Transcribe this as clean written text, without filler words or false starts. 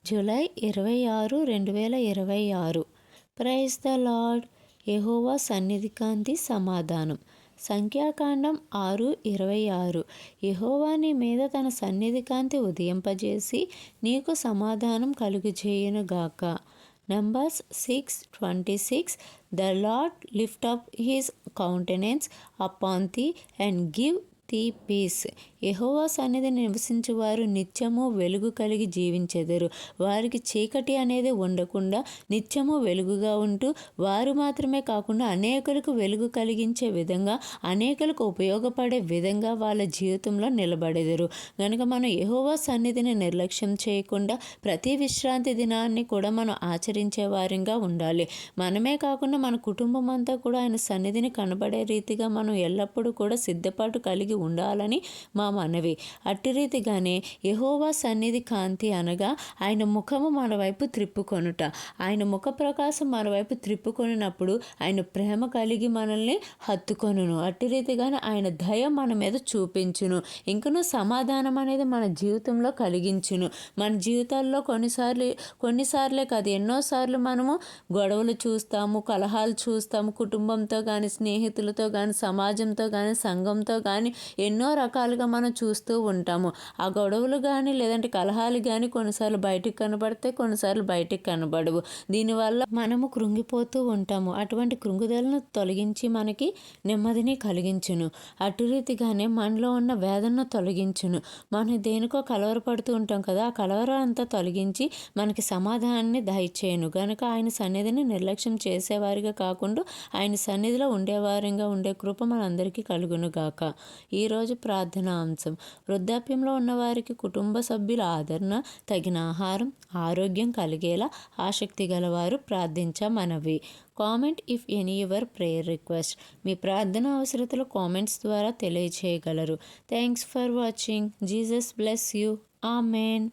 July 26, 2026. Praise the lord. యెహోవా సన్నిధి కాంతి సమాధానం. సంఖ్యాకాండం 6:26. యెహోవా నీ మీద తన సన్నిధి కాంతి ఉదయింపజేసి నీకు సమాధానం కలుగజేయునుగాక. Numbers 6:26. The Lord lift up his countenance upon thee and give thee peace. యెహోవా సన్నిధిని నివసించువారు నిత్యము వెలుగు కలిగి జీవించెదరు. వారికి చీకటి అనేది ఉండకుండా నిత్యము వెలుగుగా ఉంటూ వారు మాత్రమే కాకుండా అనేకులకు వెలుగు కలిగించే విధంగా, అనేకులకు ఉపయోగపడే విధంగా వాళ్ళ జీవితంలో నిలబడెదరు. కనుక మనం యెహోవా సన్నిధిని నిర్లక్ష్యం చేయకుండా ప్రతి విశ్రాంతి దినాన్ని కూడా మనం ఆచరించే వారిగా ఉండాలి. మనమే కాకుండా మన కుటుంబం అంతా కూడా ఆయన సన్నిధిని కనబడే రీతిగా మనం ఎల్లప్పుడూ కూడా సిద్ధపాటు కలిగి ఉండాలని మా మనవి. అట్టి రీతిగానే యెహోవా సన్నిధి కాంతి అనగా ఆయన ముఖము మన వైపు త్రిప్పుకొనుట. ఆయన ముఖ ప్రకాశం మన వైపు త్రిప్పుకొనినప్పుడు ఆయన ప్రేమ కలిగి మనల్ని హత్తుకొనును. అట్టి రీతిగానే ఆయన దయ మన మీద చూపించును. ఇంకనూ సమాధానం అనేది మన జీవితంలో కలిగించును. మన జీవితాల్లో కొన్నిసార్లే కాదు, ఎన్నోసార్లు మనము గొడవలు చూస్తాము, కలహాలు చూస్తాము. కుటుంబంతో కానీ, స్నేహితులతో కానీ, సమాజంతో కానీ, సంఘంతో కానీ ఎన్నో రకాలుగా మనం చూస్తూ ఉంటాము. ఆ గొడవలు కానీ లేదంటే కలహాలు కానీ కొన్నిసార్లు బయటికి కనబడతాయి, కొన్నిసార్లు బయటికి కనబడవు. దీనివల్ల మనము కృంగిపోతూ ఉంటాము. అటువంటి కృంగుదలను తొలగించి మనకి నెమ్మదిని కలిగించును. అటు రీతిగానే మనలో ఉన్న వేదనను తొలగించును. మనం దేనికో కలవరపడుతూ ఉంటాం కదా, ఆ కలవరం అంతా తొలగించి మనకి సమాధానాన్ని దయచేయను. కనుక ఆయన సన్నిధిని నిర్లక్ష్యం చేసేవారిగా కాకుండా ఆయన సన్నిధిలో ఉండేవారిగా ఉండే కృప మనందరికీ కలుగును గాక. ఈరోజు ప్రార్థన అంశం. వృద్ధాప్యంలో ఉన్నవారికి కుటుంబ సభ్యుల ఆదరణ, తగిన ఆహారం, ఆరోగ్యం కలిగేలా ఆసక్తి గలవారు ప్రార్థించమనవి. Comment if any your prayer request. మీ ప్రార్థన అవసరతలు కామెంట్స్ ద్వారా తెలియచేయగలరు. Thanks for watching. Jesus bless you. Amen.